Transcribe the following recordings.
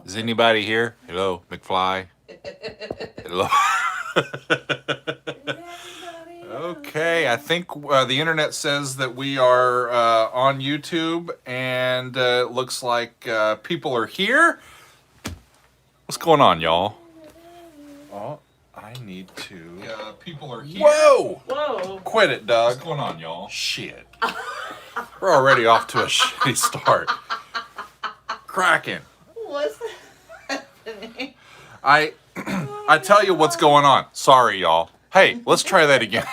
Is anybody here? Hello, McFly. Hello. Okay, I think the internet says that we are on YouTube, and it looks like people are here. What's going on, y'all? Oh, I need to. People are here. Whoa! Whoa! Quit it, Doug. What's going on, y'all? Shit. We're already off to a shitty start. Cracking. What's happening? I tell you what's going on. Sorry, y'all. Hey, let's try that again.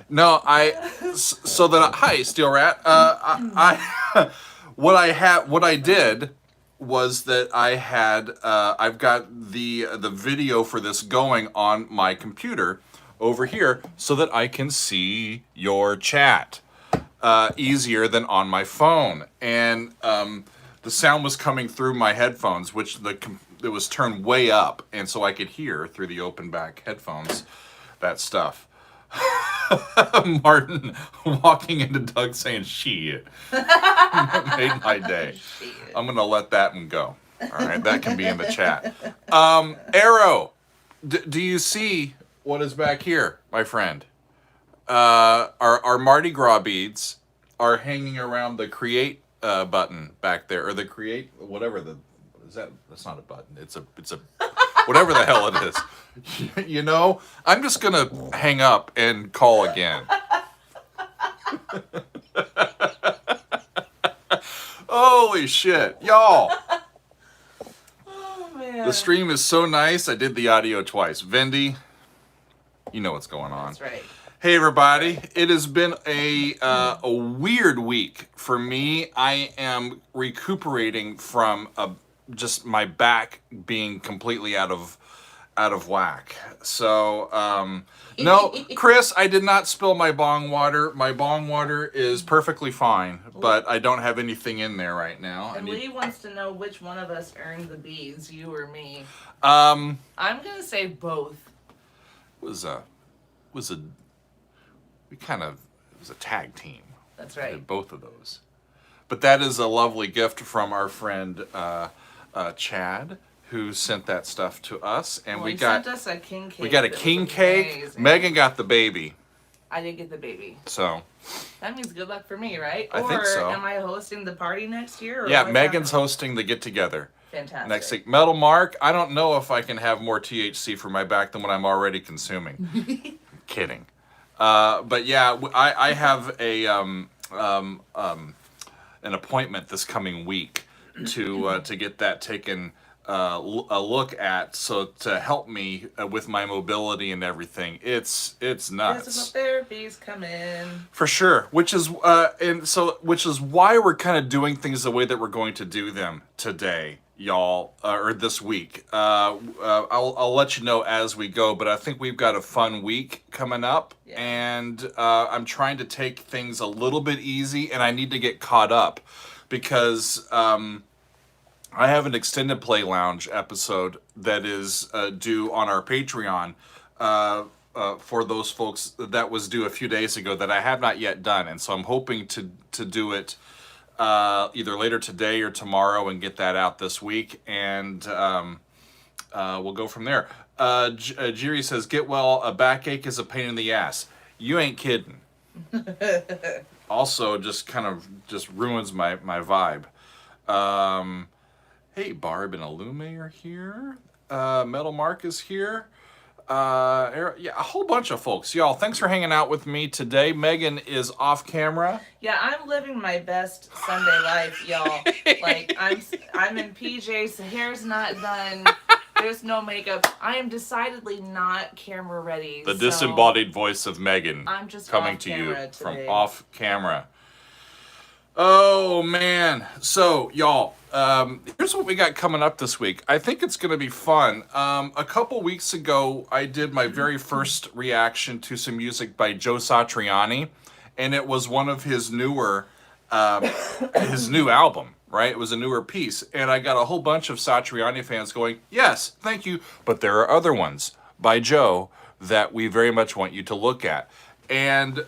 No, hi, Steel Rat. What I did was that I've got the video for this going on my computer over here so that I can see your chat easier than on my phone. And the sound was coming through my headphones, which it was turned way up, and so I could hear through the open back headphones that stuff. Martin walking into Doug saying shit made my day. Shit. I'm gonna let that one go. All right, that can be in the chat. Arrow, do you see what is back here, my friend? Our Mardi Gras beads are hanging around the create button back there, or the create whatever that's not a button. It's a whatever the hell it is. You know, I'm just gonna hang up and call again. Holy shit, y'all. Oh man. The stream is so nice. I did the audio twice. Vendy, you know what's going on. That's right. Hey everybody, it has been a weird week for me. I am recuperating from just my back being completely out of whack. So no, Chris, I did not spill my bong water. My bong water is perfectly fine, but I don't have anything in there right now. And Lee wants to know which one of us earned the beads, you or me. I'm gonna say both. It was a tag team. That's I right. did both of those. But that is a lovely gift from our friend Chad, who sent that stuff to us, and he sent us a king cake. We got a king cake. Amazing. Megan got the baby. I did get the baby. So that means good luck for me, right? I think so. Or am I hosting the party next year? Or yeah, what's Megan's happening? hosting the get together. Fantastic. Next week. Metal Mark, I don't know if I can have more THC for my back than what I'm already consuming. I'm kidding. But yeah, I have an appointment this coming week to get that taken a look at, so to help me with my mobility and everything. It's nuts. Physical therapies come in for sure, which is why we're kind of doing things the way that we're going to do them today, y'all, or this week. I'll let you know as we go, but I think we've got a fun week coming up, yeah. And I'm trying to take things a little bit easy, and I need to get caught up because I have an extended play lounge episode that is due on our Patreon for those folks. That was due a few days ago that I have not yet done, and so I'm hoping to do it either later today or tomorrow and get that out this week, and we'll go from there. Jiri says, "Get well. A backache is a pain in the ass." You ain't kidding. Also, just ruins my vibe. Hey, Barb and Illume are here. Metal Mark is here. Yeah, a whole bunch of folks. Y'all, thanks for hanging out with me today. Megan is off camera. Yeah, I'm living my best Sunday life, y'all. Like, I'm in PJs, the hair's not done, there's no makeup. I am decidedly not camera ready. The disembodied voice of Megan. I'm just coming off to you camera from today. off camera. Oh, man. So, y'all, here's what we got coming up this week. I think it's going to be fun. A couple weeks ago, I did my very first reaction to some music by Joe Satriani, and it was one of his newer, his new album, right? It was a newer piece, and I got a whole bunch of Satriani fans going, yes, thank you, but there are other ones by Joe that we very much want you to look at. And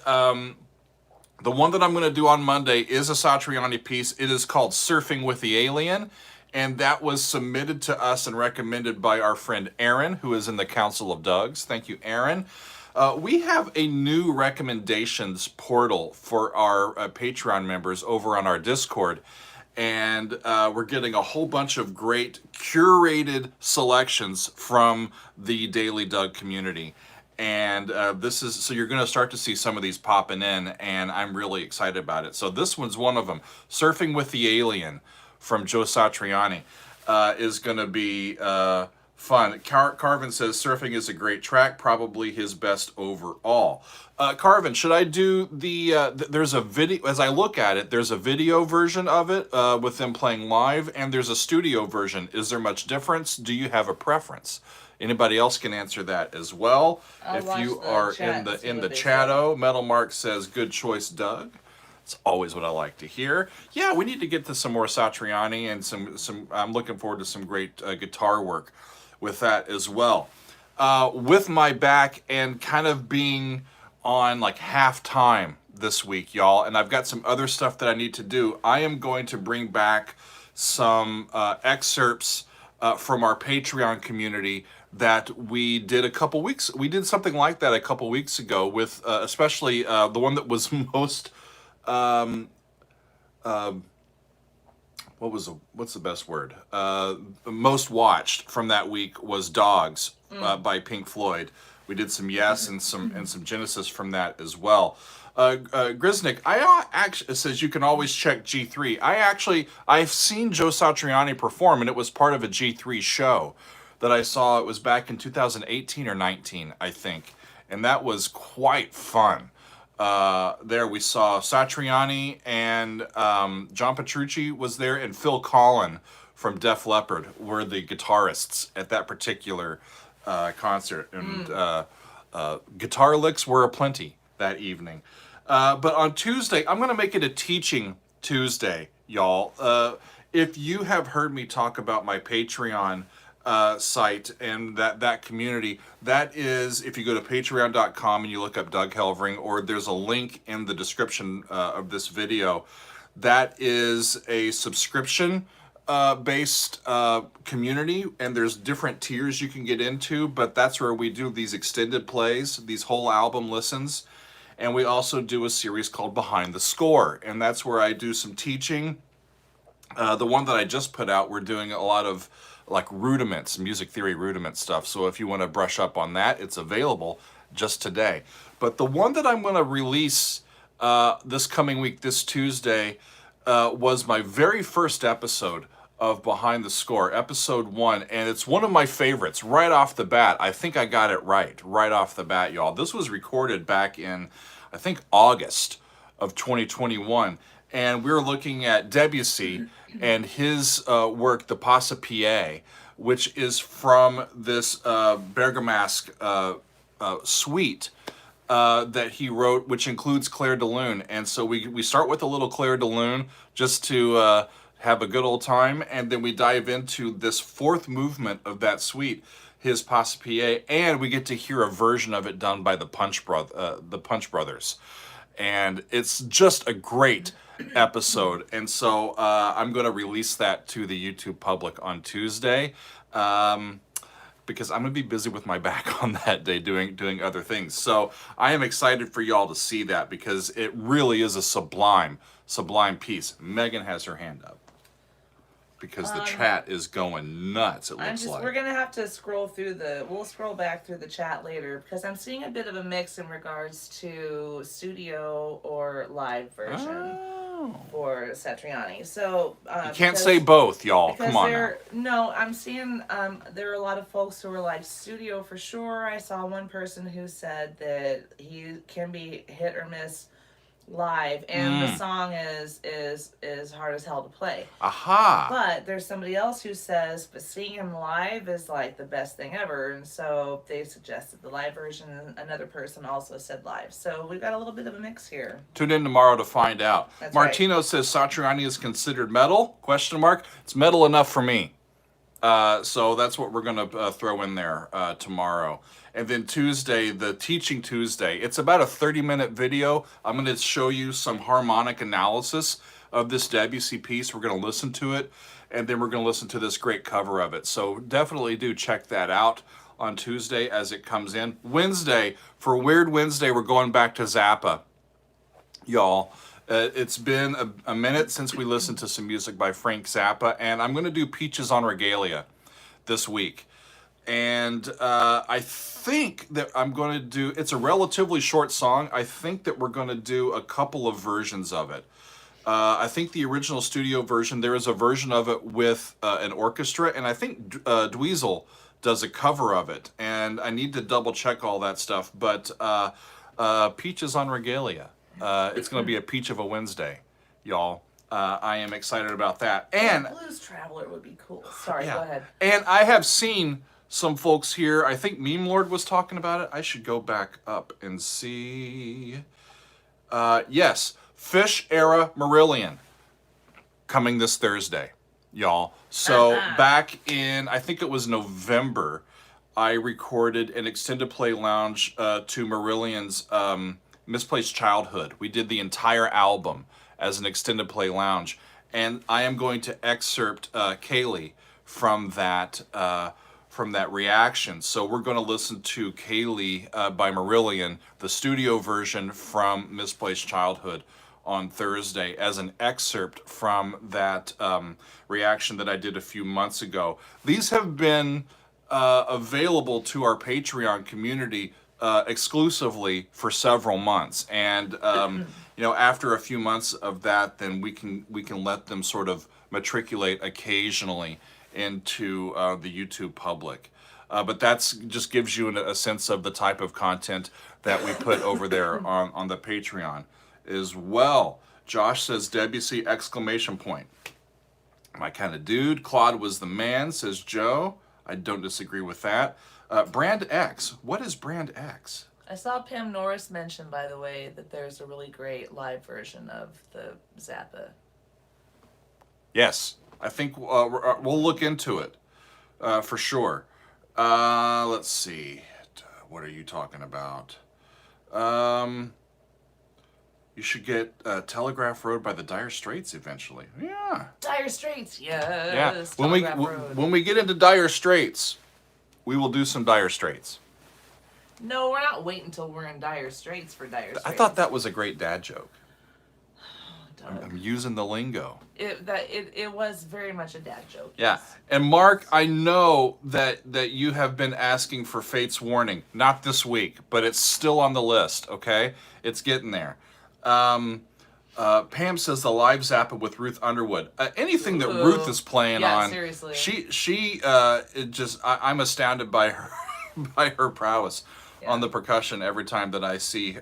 The one that I'm going to do on Monday is a Satriani piece. It is called Surfing with the Alien, and that was submitted to us and recommended by our friend Aaron, who is in the Council of Dougs. Thank you, Aaron. We have a new recommendations portal for our Patreon members over on our Discord, and we're getting a whole bunch of great curated selections from the Daily Doug community. And this is, so you're going to start to see some of these popping in, and I'm really excited about it. So this one's one of them. Surfing with the Alien from Joe Satriani is going to be fun. Carvin says surfing is a great track, probably his best overall. Carvin, should I do there's a video, as I look at it, there's a video version of it with them playing live, and there's a studio version. Is there much difference? Do you have a preference? Anybody else can answer that as well. If you are in the chatto, Metal Mark says, good choice, Doug. It's always what I like to hear. Yeah, we need to get to some more Satriani and some. I'm looking forward to some great guitar work with that as well. With my back and kind of being on like half time this week, y'all, and I've got some other stuff that I need to do. I am going to bring back some excerpts from our Patreon community that we did we did something like that a couple weeks ago with especially the one that was most what's the best word? Most watched from that week was Dogs by Pink Floyd. We did some Yes and some Genesis from that as well. Grisnick, I actually says you can always check G3. I've seen Joe Satriani perform, and it was part of a G3 show that I saw. It was back in 2018 or 19, I think, and that was quite fun. There we saw Satriani and John Petrucci was there, and Phil Collin from Def Leppard were the guitarists at that particular concert, and guitar licks were aplenty that evening. But on Tuesday, I'm going to make it a teaching Tuesday, y'all. If you have heard me talk about my Patreon site and that community, that is, if you go to patreon.com and you look up Doug Helvering, or there's a link in the description of this video, that is a subscription based community, and there's different tiers you can get into, but that's where we do these extended plays, these whole album listens, and we also do a series called Behind the Score, and that's where I do some teaching. The one that I just put out, we're doing a lot of like rudiments, music theory rudiment stuff, so if you want to brush up on that, it's available just today. But the one that I'm going to release this coming week, this Tuesday, was my very first episode of Behind the Score, episode 1, and it's one of my favorites right off the bat. I think I got it right off the bat, y'all. This was recorded back in, I think, August of 2021, and we were looking at Debussy and his work, the Passa Pie, which is from this Bergamasque suite that he wrote, which includes Clair de Lune. And so we start with a little Clair de Lune just to have a good old time, and then we dive into this fourth movement of that suite, his Passa Pie, and we get to hear a version of it done by the Punch Brothers. And it's just a great episode, and so I'm going to release that to the YouTube public on Tuesday, because I'm going to be busy with my back on that day doing other things. So I am excited for y'all to see that, because it really is a sublime piece. Megan has her hand up because the chat is going nuts, it looks like. We're going to have to we'll scroll back through the chat later, because I'm seeing a bit of a mix in regards to studio or live version for Satriani. So you can't say both, y'all. Come on now. No, I'm seeing there are a lot of folks who are like studio for sure. I saw one person who said that he can be hit or miss live, and the song is hard as hell to play. Aha! But there's somebody else who says, but seeing him live is like the best thing ever, and so they suggested the live version, and another person also said live. So we've got a little bit of a mix here. Tune in tomorrow to find out. That's Martino says Satriani is considered metal? Question mark. It's metal enough for me. So that's what we're going to throw in there tomorrow. And then Tuesday, the Teaching Tuesday. It's about a 30-minute video. I'm going to show you some harmonic analysis of this Debussy piece. We're going to listen to it, and then we're going to listen to this great cover of it. So definitely do check that out on Tuesday as it comes in. Wednesday, for Weird Wednesday, we're going back to Zappa, y'all. It's been a minute since we listened to some music by Frank Zappa, and I'm going to do Peaches on Regalia this week. And I think that I'm going to do, it's a relatively short song. I think that we're going to do a couple of versions of it. I think the original studio version, there is a version of it with an orchestra, and I think Dweezil does a cover of it. And I need to double check all that stuff, but Peaches on Regalia. It's going to be a peach of a Wednesday, y'all. I am excited about that. And Blues Traveler would be cool. Sorry, yeah. Go ahead. And I have seen some folks here. I think Meme Lord was talking about it. I should go back up and see. Yes, Fish Era Marillion coming this Thursday, y'all. So back in, I think it was November, I recorded an extended play lounge to Marillion's Misplaced Childhood. We did the entire album as an extended play lounge, and I am going to excerpt Kaylee from that reaction. So we're going to listen to Kaylee by Marillion, the studio version from Misplaced Childhood, on Thursday as an excerpt from that reaction that I did a few months ago. These have been available to our Patreon community exclusively for several months, and after a few months of that, then we can let them sort of matriculate occasionally into the YouTube public. But that's just gives you a sense of the type of content that we put over there on the Patreon as well. Josh says Debussy exclamation point. My kind of dude. Claude was the man, says Joe. I don't disagree with that. Brand X. What is Brand X? I saw Pam Norris mention, by the way, that there's a really great live version of the Zappa. Yes, I think we'll look into it for sure. Let's see. What are you talking about? You should get Telegraph Road by the Dire Straits eventually. Yeah. Dire Straits, yes. Yeah. Road. When we get into Dire Straits, we will do some Dire Straits. No, we're not waiting until we're in dire straits for dire straits. I thought that was a great dad joke. Doug. I'm using the lingo. It was very much a dad joke. Yeah. Yes. And Mark, I know that you have been asking for Fate's Warning. Not this week, but it's still on the list, okay? It's getting there. Pam says the live Zappa with Ruth Underwood. Anything that Ruth is playing on. Seriously. I'm astounded by her by her prowess on the percussion every time that I see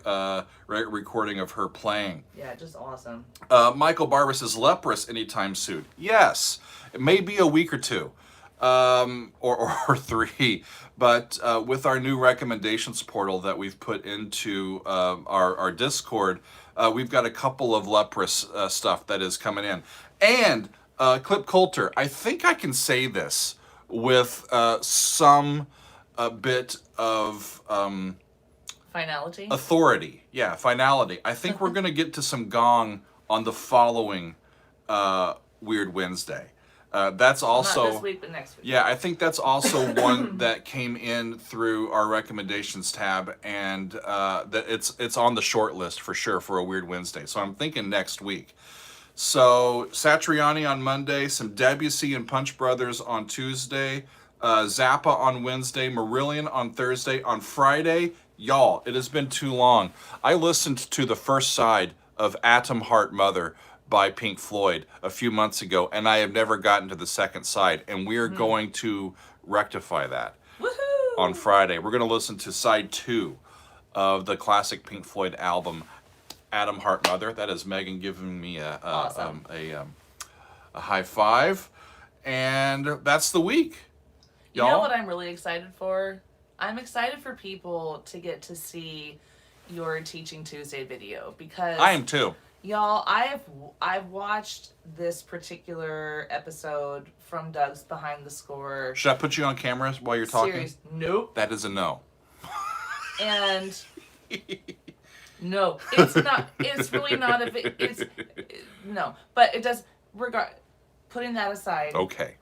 recording of her playing. Yeah, just awesome. Michael Barber says leprous anytime soon. Yes, it may be a week or two, or three, but with our new recommendations portal that we've put into our Discord, we've got a couple of leprous stuff that is coming in. And Clip Coulter, I think I can say this with some bit of finality. Authority. Yeah, finality. I think we're going to get to some gong on the following Weird Wednesday. That's also not this week, but next week. Yeah, I think that's also one that came in through our recommendations tab, and that it's on the short list for sure for a Weird Wednesday. So I'm thinking next week. So Satriani on Monday, some Debussy and Punch Brothers on Tuesday, Zappa on Wednesday, Marillion on Thursday. On Friday, y'all, it has been too long. I listened to the first side of Atom Heart Mother by Pink Floyd a few months ago, and I have never gotten to the second side, and we are going to rectify that. Woohoo! On Friday. We're going to listen to side 2 of the classic Pink Floyd album, Atom Heart Mother. That is Megan giving me a high five, and that's the week. You know what I'm really excited for? I'm excited for people to get to see, your Teaching Tuesday video because I am too. y'all, I've watched this particular episode from Doug's Behind the Score Should I put you on camera while you're talking? series. Nope. That is a no. And no, it's not. It's really not a. No, but it does. Putting that aside, Okay.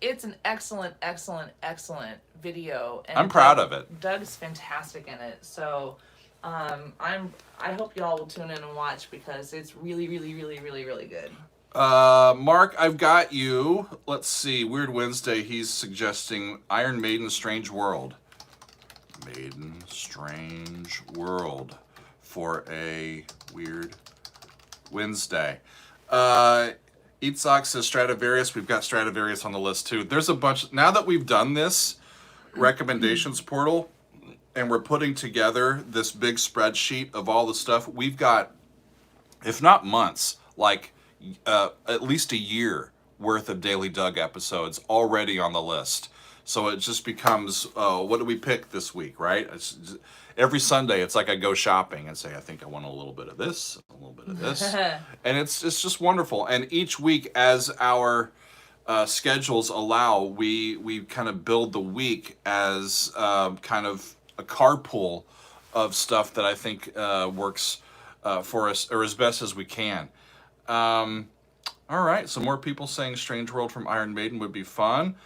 It's an excellent, excellent, excellent video. And I'm proud of it. Doug's fantastic in it. So, I hope y'all will tune in and watch because it's really, really, really, really, really good. Mark, I've got you. Let's see. Weird Wednesday. He's suggesting Iron Maiden, Strange World. Maiden, Strange World for a Weird Wednesday. Eatsock says Stradivarius. We've got Stradivarius on the list too. There's a bunch. Now that we've done this recommendations portal and we're putting together this big spreadsheet of all the stuff, we've got, if not months, like at least a year worth of Daily Doug episodes already on the list. So it just becomes, what do we pick this week, right? Every Sunday, it's like I go shopping and say, I think I want a little bit of this, a little bit of this. And it's just wonderful. And each week, as our schedules allow, we kind of build the week as kind of a carpool of stuff that I think works for us, or as best as we can. All right, so more people saying Strange World from Iron Maiden would be fun.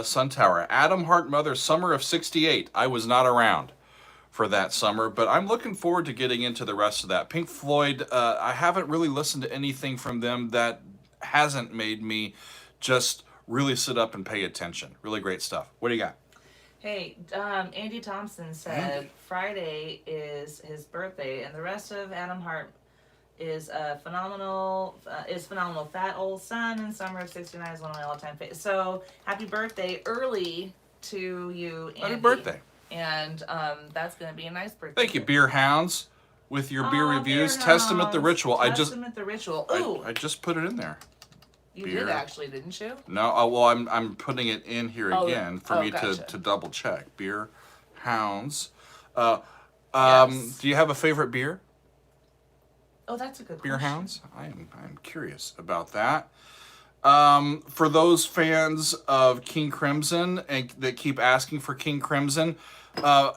Sun Tower. Adam Hart Mother, summer of '68. I was not around for that summer, but I'm looking forward to getting into the rest of that. Pink Floyd, I haven't really listened to anything from them that hasn't made me just really sit up and pay attention. Really great stuff. What do you got? Hey, Andy Thompson said Friday is his birthday, and the rest of Adam Hart is phenomenal. Fat Old Son and Summer of '69 is one of my all-time favorites. So happy birthday early to you, Andy. Happy birthday. And that's going to be a nice birthday. Thank you, Beer Hounds, with your beer reviews. Beer Testament the Ritual. Testament the Ritual. Ooh. I just put it in there. You beer. did actually, didn't you? No, well, I'm putting it in here again for me gotcha. to double check. Beer Hounds. Yes. Do you have a favorite beer? Oh, that's a good Beer question. Hounds? I'm curious about that. For those fans of King Crimson and that keep asking for King Crimson,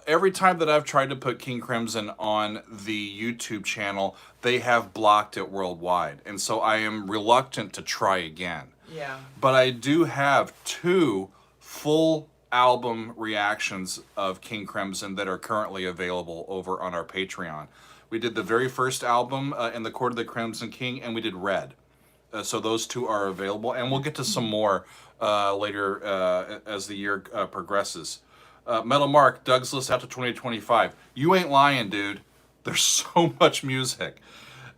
every time that I've tried to put King Crimson on the YouTube channel, they have blocked it worldwide. And so I am reluctant to try again. Yeah. But I do have 2 full album reactions of King Crimson that are currently available over on our Patreon. We did the very first album, In the Court of the Crimson King, and we did Red. So those 2 are available, and we'll get to some more later as the year progresses. Metal Mark, Doug's list out to 2025. You ain't lying, dude. There's so much music.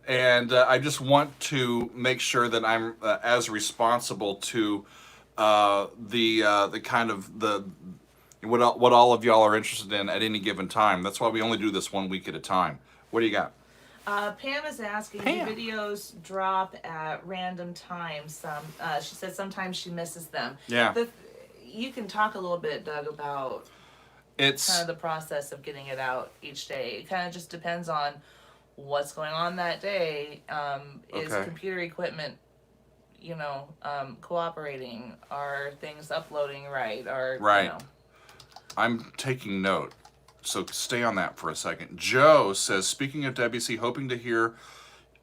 And I just want to make sure that I'm as responsible to the kind of the what all of y'all are interested in at any given time. That's why we only do this 1 week at a time. What do you got? Pam is asking, do videos drop at random times? She said sometimes she misses them. Yeah. You can talk a little bit, Doug, about kind of the process of getting it out each day. It kind of just depends on what's going on that day. Is computer equipment, cooperating? Are things uploading right? Right. I'm taking note. So stay on that for a second. Joe says, speaking of WC, hoping to hear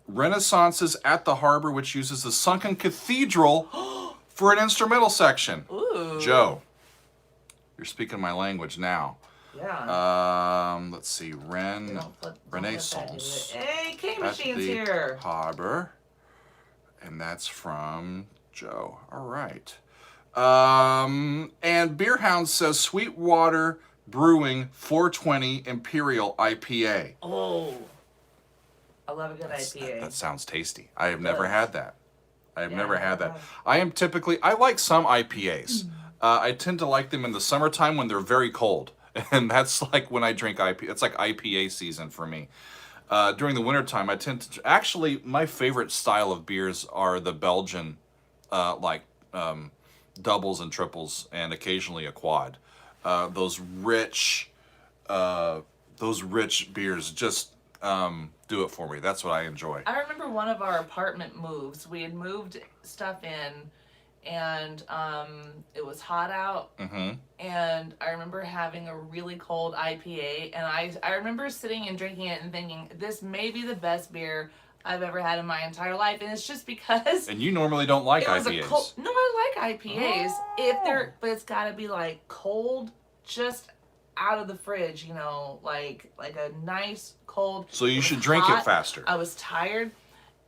Renaissance's At the Harbor, which uses the sunken cathedral for an instrumental section. Ooh. Joe, you're speaking my language now. Yeah. Let's see. Renaissance. Hey, K-Machine's at the here. Harbor. And that's from Joe. All right. And Beerhound says Sweetwater Brewing 420 Imperial IPA. Oh, I love a good IPA. That sounds tasty. I have never had that. I like some IPAs. I tend to like them in the summertime when they're very cold. And that's like when I drink IPA. It's like IPA season for me. During the wintertime, I tend to... Actually, my favorite style of beers are the Belgian, doubles and triples, and occasionally a quad. Those rich, those rich beers just do it for me. That's what I enjoy. I remember one of our apartment moves. We had moved stuff in, and it was hot out. Mm-hmm. And I remember having a really cold IPA, and I remember sitting and drinking it and thinking, this may be the best beer I've ever had in my entire life, and it's just because. And you normally don't like it was IPAs. No, I like IPAs Oh. but it's got to be like cold, just out of the fridge, like a nice cold. So you It was should drink hot, it faster. I was tired,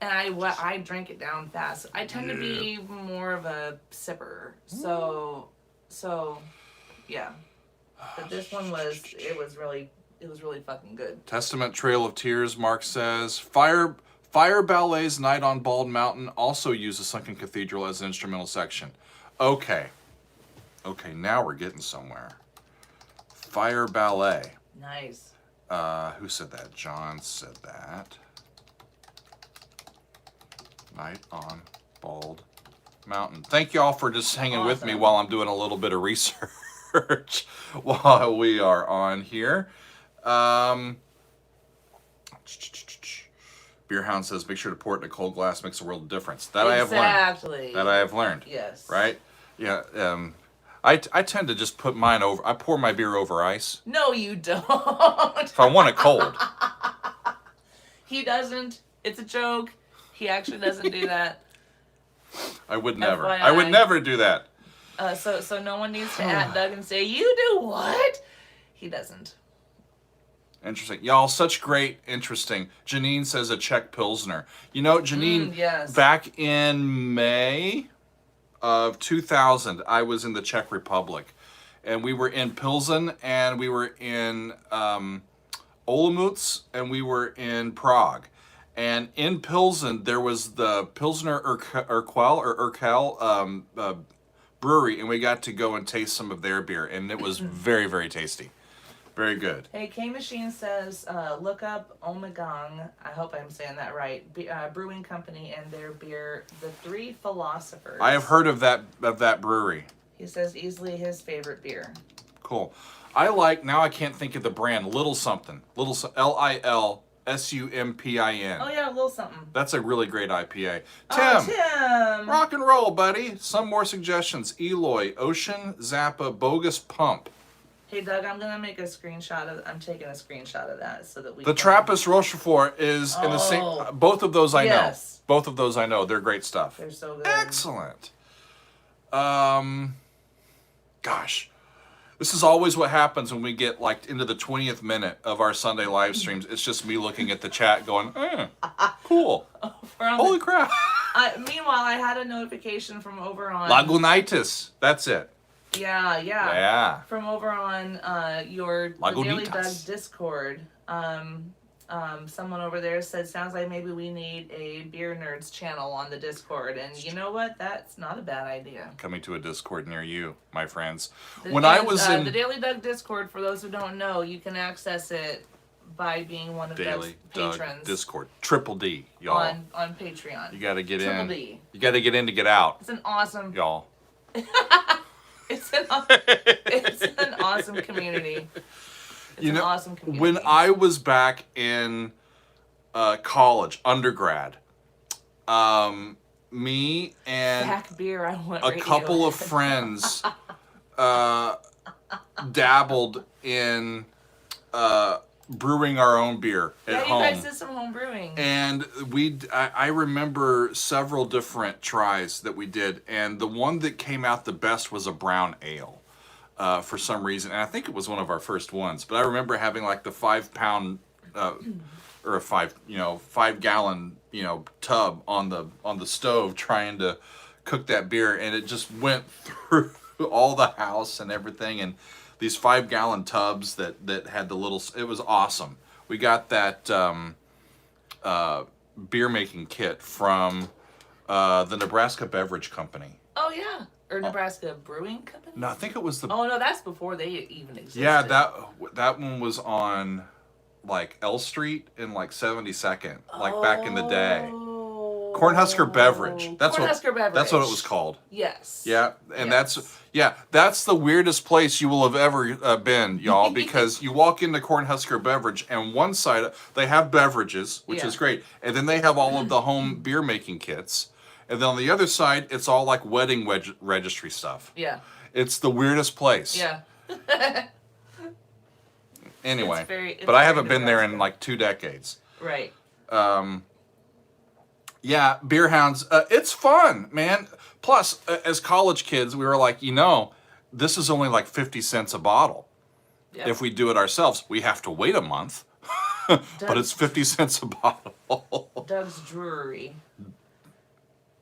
and I drank it down fast. I tend to be more of a sipper, so yeah. But this one was really fucking good. Testament Trail of Tears, Mark says. Fire Ballet's Night on Bald Mountain also used the Sunken Cathedral as an instrumental section. Okay, now we're getting somewhere. Fire Ballet. Nice. Who said that? John said that. Night on Bald Mountain. Thank you all for just hanging with me while I'm doing a little bit of research while we are on here. Beerhound says, make sure to pour it in a cold glass, makes a world of difference. That Exactly. I have learned. Yes. Right? Yeah. I tend to just put mine over. I pour my beer over ice. No, you don't. If I want it cold. He doesn't. It's a joke. He actually doesn't do that. I would never. FYI. I would never do that. So no one needs to at Doug and say, you do what? He doesn't. Interesting. Y'all, such great, interesting. Janine says a Czech Pilsner. You know, Janine, yes. Back in May of 2000, I was in the Czech Republic. And we were in Pilsen, and we were in Olomouc, and we were in Prague. And in Pilsen, there was the Pilsner Urquell brewery, and we got to go and taste some of their beer, and it was very, very tasty. Very good. Hey, K Machine says, look up Omegang. I hope I'm saying that right. Brewing company and their beer, the Three Philosophers. I have heard of that brewery. He says easily his favorite beer. Cool. I can't think of the brand. Little something. LILSUMPIN. Oh yeah, a little something. That's a really great IPA. Tim. Rock and roll, buddy. Some more suggestions. Eloy, Ocean, Zappa, Bogus Pump. Hey Doug, I'm taking a screenshot of that so that we. The Trappist Rochefort is in the same. Both of those I know. Both of those I know. They're great stuff. They're so good. Excellent. Gosh, this is always what happens when we get like into the 20th minute of our Sunday live streams. It's just me looking at the chat, going, "Cool, holy crap." Meanwhile, I had a notification from over on Lagunitas. That's it. Yeah. From over on the Daily Doug Discord, someone over there said, sounds like maybe we need a Beer Nerds channel on the Discord. And you know what? That's not a bad idea. Coming to a Discord near you, my friends. The Daily Doug Discord, for those who don't know, you can access it by being one of Doug's patrons. Doug Discord. Triple D, y'all. On Patreon. You got to get in. Triple D. You got to get in to get out. It's an awesome... Y'all. It's an awesome community. It's an awesome community. When I was back in college, undergrad, me and a couple of friends dabbled in brewing our own beer at home. Yeah, you guys did some home brewing. And I remember several different tries that we did, and the one that came out the best was a brown ale, for some reason. And I think it was one of our first ones. But I remember having like the 5 pound, or a 5 gallon, tub on the stove trying to cook that beer, and it just went through all the house and everything. And these 5 gallon tubs that had the little, it was awesome. We got that beer making kit from the Nebraska Beverage Company. Oh yeah, or Nebraska Brewing Company. No, I think it was the. Oh no, that's before they even existed. Yeah, that one was on like L Street in like 72nd, like back in the day. Cornhusker beverage. Cornhusker beverage. That's what it was called. Yes. Yeah, and Yes. that's the weirdest place you will have ever been, y'all, because you walk into Cornhusker beverage, and one side they have beverages, which is great, and then they have all of the home beer making kits, and then on the other side it's all like wedding registry stuff. Yeah. It's the weirdest place. Yeah. Anyway, it's but I very haven't been there in Nebraska. like 2 decades. Right. Yeah, beer hounds. It's fun, man. Plus, as college kids, we were like, this is only like 50 cents a bottle. Yep. If we do it ourselves, we have to wait a month, but it's 50 cents a bottle. Doug's Brewery.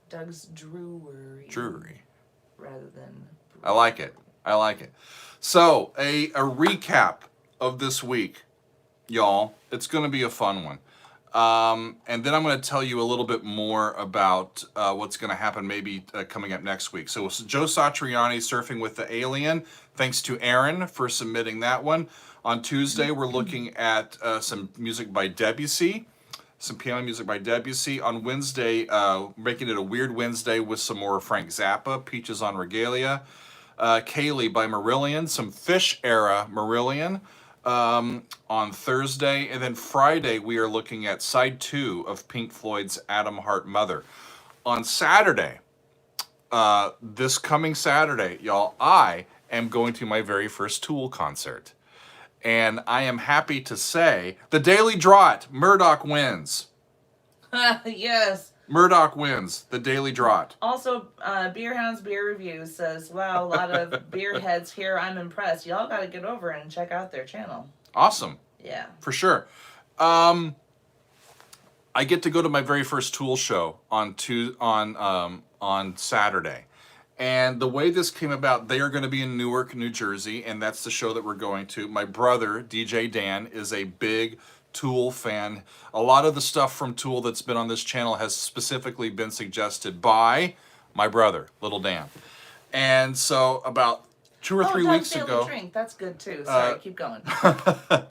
Doug's Brewery. Drury. Rather than. I like it. So, a recap of this week, y'all. It's going to be a fun one. And then I'm going to tell you a little bit more about what's going to happen maybe coming up next week. So Joe Satriani, Surfing with the Alien. Thanks to Aaron for submitting that one. On Tuesday, we're looking at some music by Debussy, some piano music by Debussy. On Wednesday, making it a weird Wednesday with some more Frank Zappa, Peaches on Regalia. Kaylee by Marillion, some Fish era Marillion. On Thursday, and then Friday we are looking at side 2 of Pink Floyd's Atom Heart Mother. On Saturday, this coming Saturday, y'all, I am going to my very first Tool concert, and I am happy to say the Daily Draught, Murdoch wins. Yes. Murdoch wins the Daily Draught. Also, Beer Hounds Beer Review says, wow, a lot of beer heads here. I'm impressed. Y'all got to get over and check out their channel. Awesome. Yeah. For sure. I get to go to my very first Tool show on Saturday. And the way this came about, they are going to be in Newark, New Jersey, and that's the show that we're going to. My brother, DJ Dan, is a big Tool fan. A lot of the stuff from Tool that's been on this channel has specifically been suggested by my brother, Little Dan. And so about 2 or 3 weeks Doug's ago... Daily Drink. That's good, too. Sorry, keep going.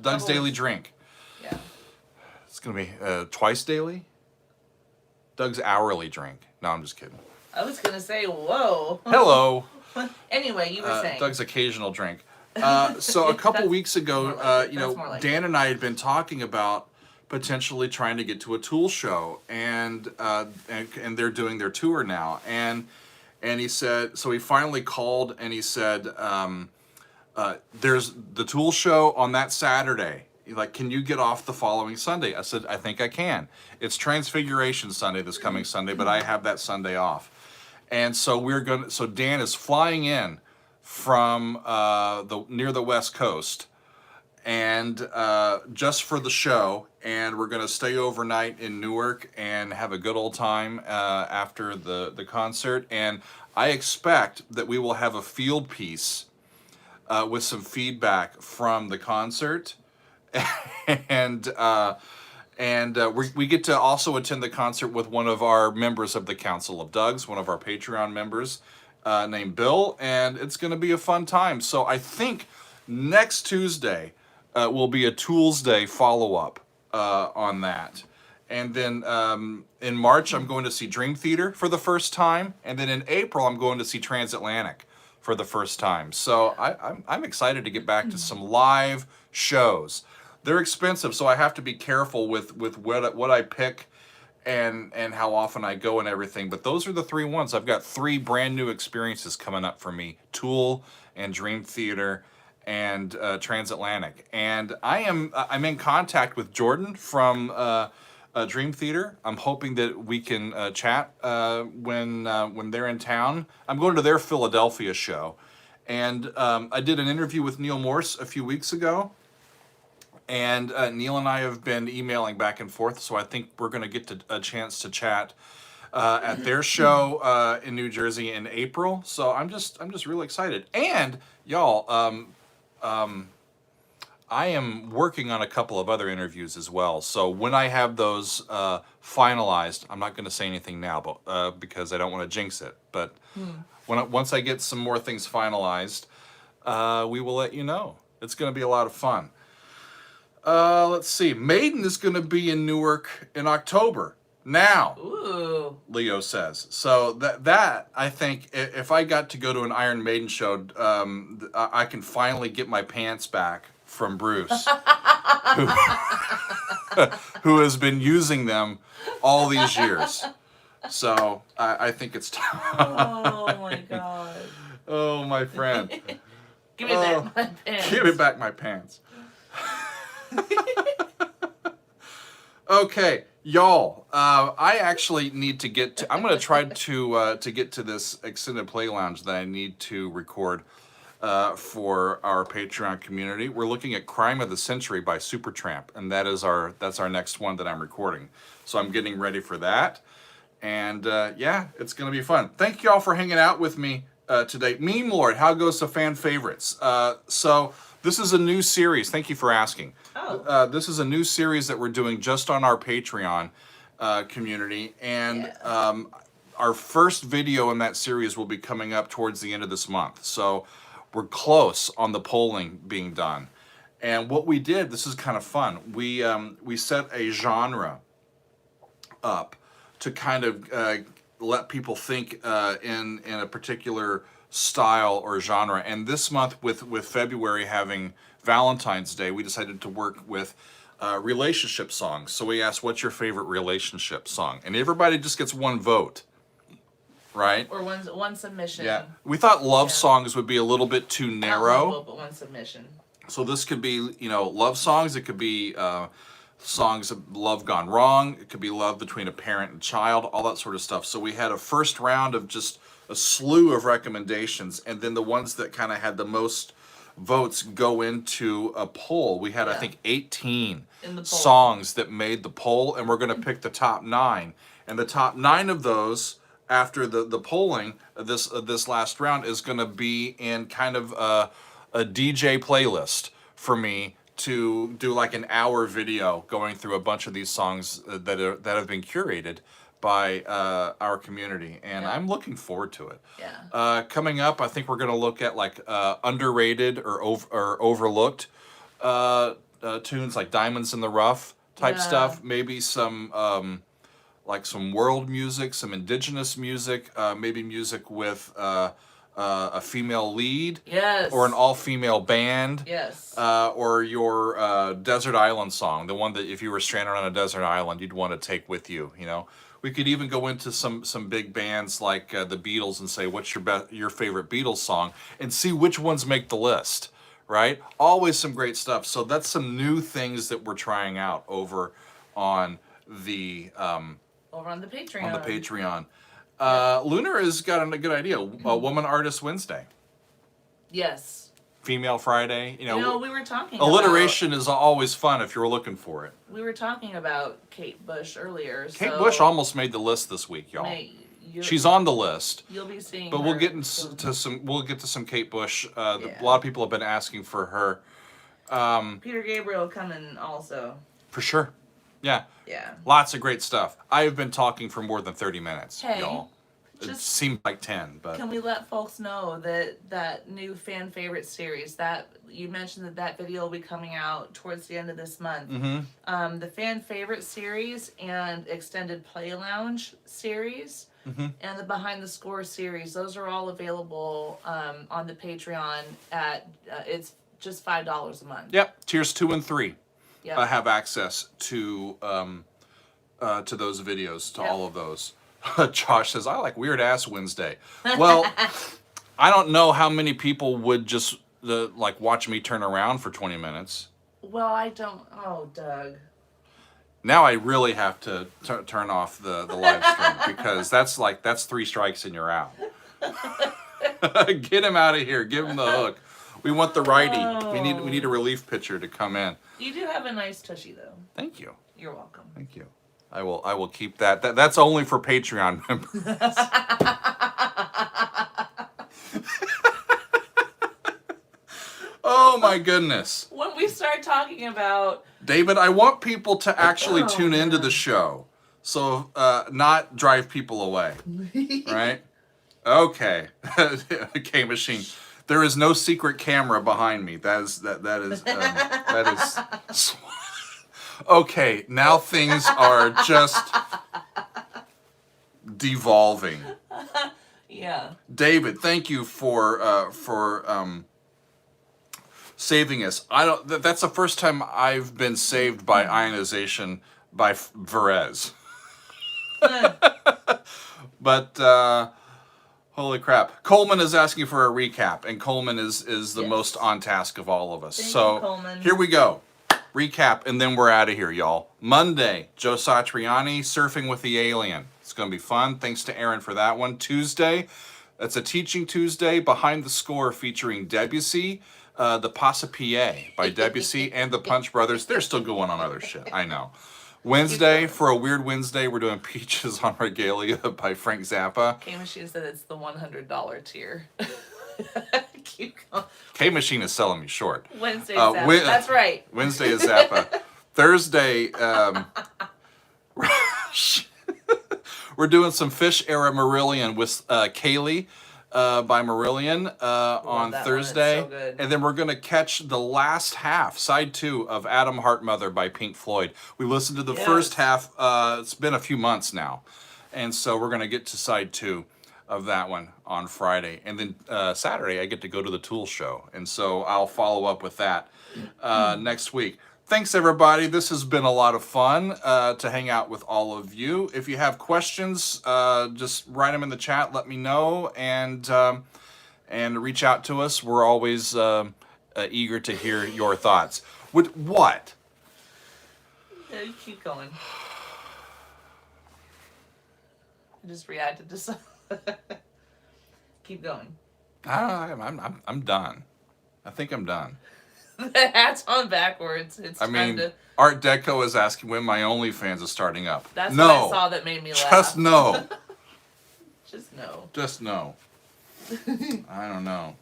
Doug's Daily Drink. Yeah. It's going to be twice daily? Doug's Hourly Drink. No, I'm just kidding. I was going to say, whoa. Hello. Anyway, you were saying. Doug's Occasional Drink. So a couple weeks ago, Dan and I had been talking about potentially trying to get to a Tool show, and they're doing their tour now. And he said, so he finally called and he said, there's the Tool show on that Saturday. He's like, can you get off the following Sunday? I said, I think I can. It's Transfiguration Sunday this coming Sunday, but I have that Sunday off. And so so Dan is flying in from near the West Coast, and just for the show, and we're going to stay overnight in Newark and have a good old time after the concert. And I expect that we will have a field piece with some feedback from the concert, and we get to also attend the concert with one of our members of the Council of Dougs, one of our Patreon members, named Bill, and it's going to be a fun time. So I think next Tuesday will be a Tools Day follow-up on that. And then in March, I'm going to see Dream Theater for the first time. And then in April, I'm going to see Transatlantic for the first time. So I'm excited to get back to some live shows. They're expensive, so I have to be careful with what I pick and how often I go and everything. But those are the 3 ones. I've got 3 brand new experiences coming up for me: Tool and Dream Theater and Transatlantic. And I'm in contact with Jordan from Dream Theater. I'm hoping that we can chat when they're in town. I'm going to their Philadelphia show, and I did an interview with Neil Morse a few weeks ago. And Neil and I have been emailing back and forth, so I think we're going to get a chance to chat at their show in New Jersey in April. So I'm just really excited. And y'all, I am working on a couple of other interviews as well. So when I have those finalized, I'm not going to say anything now, but because I don't want to jinx it. But once I get some more things finalized, we will let you know. It's going to be a lot of fun. Let's see. Maiden is going to be in Newark in October. Now, Ooh. Leo says. So that I think if I got to go to an Iron Maiden show, I can finally get my pants back from Bruce, who, who has been using them all these years. So I think it's time. Oh my God. Oh, my friend. Give me back my pants. Give me back my pants. Okay, y'all. I actually need to get to. I'm going to try to get to this extended play lounge that I need to record for our Patreon community. We're looking at "Crime of the Century" by Supertramp, and that's our next one that I'm recording. So I'm getting ready for that, and yeah, it's going to be fun. Thank you all for hanging out with me today. Meme Lord, how goes the fan favorites? So this is a new series. Thank you for asking. Oh. This is a new series that we're doing just on our Patreon community, and our first video in that series will be coming up towards the end of this month. So we're close on the polling being done. And what we did, this is kind of fun. We set a genre up to kind of let people think in a particular style or genre. And this month, with February having Valentine's Day, we decided to work with relationship songs. So we asked, what's your favorite relationship song? And everybody just gets one vote, right? Or one submission. Yeah. We thought love songs would be a little bit too narrow. Not vote, but one submission. So this could be, love songs. It could be songs of love gone wrong. It could be love between a parent and child, all that sort of stuff. So we had a first round of just a slew of recommendations, and then the ones that kind of had the most votes go into a poll. We had, I think, 18 songs that made the poll, and we're going to pick the top 9. And the top 9 of those, after the polling, this last round, is going to be in kind of a DJ playlist for me to do like an hour video going through a bunch of these songs that have been curated by our community, and I'm looking forward to it. Yeah. Coming up, I think we're going to look at like underrated or overlooked tunes, like Diamonds in the Rough type stuff. Maybe some like some world music, some indigenous music, maybe music with a female lead, or an all-female band, or your desert island song, the one that if you were stranded on a desert island, you'd want to take with you. We could even go into some big bands like the Beatles and say, what's your favorite Beatles song, and see which ones make the list, right? Always some great stuff. So that's some new things that we're trying out over on the Patreon. On the Patreon. Lunar has got a good idea. Woman Artist Wednesday. Yes. Female Friday. We were talking alliteration is always fun if you're looking for it. We were talking about Kate Bush earlier. Kate Bush almost made the list this week, y'all. She's on the list. You'll be seeing. But we'll get to some Kate Bush. A lot of people have been asking for her. Peter Gabriel coming also. For sure. Yeah. Yeah. Lots of great stuff. I have been talking for more than 30 minutes, y'all. It Just seemed like 10, but... Can we let folks know that new fan favorite series, that you mentioned that video will be coming out towards the end of this month. Mm-hmm. The fan favorite series and extended play lounge series and the behind the score series, those are all available on the Patreon at it's just $5 a month. Yep, tiers 2 and 3 have access to those videos, to all of those. Josh says, I like Weird Ass Wednesday. Well, I don't know how many people would just watch me turn around for 20 minutes. Well, I don't. Oh, Doug. Now I really have to turn off the live stream because that's 3 strikes and you're out. Get him out of here. Give him the hook. We want the righty. Oh. We need a relief pitcher to come in. You do have a nice tushy, though. Thank you. You're welcome. Thank you. I will keep that. That's only for Patreon members. Oh my goodness. When we start talking about... David, I want people to actually tune into the show. So not drive people away. Right? Okay. Okay, machine. There is no secret camera behind me. That is okay, now things are just devolving. Yeah. David, thank you for saving us. I don't. That's the first time I've been saved by ionization by Verez. But holy crap, Coleman is asking for a recap, and Coleman is the Yes. most on task of all of us. Thank So you, Coleman. here we go. Recap, and then we're out of here, y'all. Monday, Joe Satriani, Surfing with the Alien. It's going to be fun. Thanks to Aaron for that one. Tuesday, that's a Teaching Tuesday, Behind the Score, featuring Debussy, the Passapié by Debussy, and the Punch Brothers. They're still going on other shit, I know. Wednesday, for a weird Wednesday, we're doing Peaches on Regalia by Frank Zappa. K-Machine said it's the $100 tier. Keep going. K-Machine is selling me short. Wednesday Zappa. That's right. Wednesday is Zappa. Thursday, we're doing some Fish era Marillion with Kaylee by Marillion on that one. Thursday. It's so good. And then we're going to catch the last half, side 2 of Adam Heartmother by Pink Floyd. We listened to the first half. It's been a few months now. And so we're going to get to side 2 of that one on Friday. And then Saturday, I get to go to the Tool show. And so I'll follow up with that next week. Thanks, everybody. This has been a lot of fun to hang out with all of you. If you have questions, just write them in the chat. Let me know, and reach out to us. We're always eager to hear your thoughts. What? Yeah, you keep going. I just reacted to some. Keep going. I'm done. I think I'm done. The hat's on backwards. It's time to... Art Deco is asking when my OnlyFans is starting up. That's no. what I saw that made me laugh. Just no. Just no. Just no. I don't know.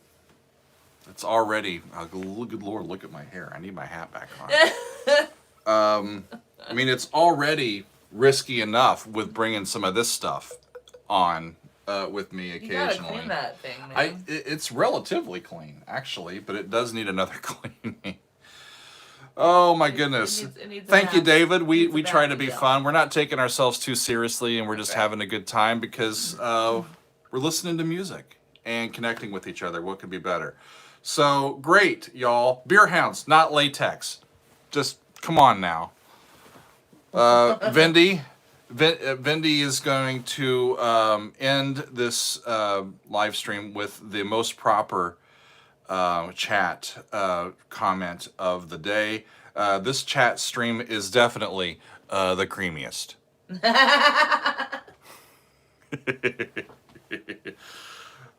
It's already... Oh, good Lord, look at my hair. I need my hat back on. It's already risky enough with bringing some of this stuff on with me occasionally. You gotta clean that thing, man. It's relatively clean, actually, but it does need another cleaning. Oh my goodness. It needs Thank you, David. We a try to bath, be yeah. fun. We're not taking ourselves too seriously, and we're just having a good time because we're listening to music and connecting with each other. What could be better? So great, y'all. Beer hounds, not latex. Just come on now. Vendy is going to end this live stream with the most proper chat comment of the day. This chat stream is definitely the creamiest.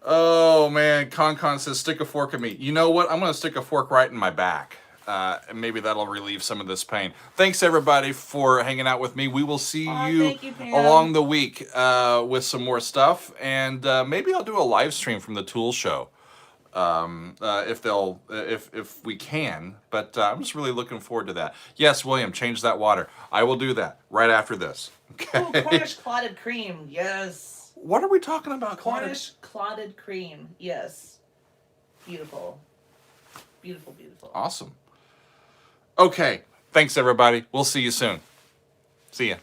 Oh man, Con says stick a fork in me. You know what? I'm gonna stick a fork right in my back. And maybe that'll relieve some of this pain. Thanks everybody for hanging out with me. We will see you Pam. along the week with some more stuff, and maybe I'll do a live stream from the Tool show if we can. But I'm just really looking forward to that. Yes, William, change that water. I will do that right after this. Okay. Oh, Cornish clotted cream, yes. What are we talking about? Cornish clotted cream, yes. Beautiful. Beautiful, beautiful. Awesome. Okay. Thanks, everybody. We'll see you soon. See ya.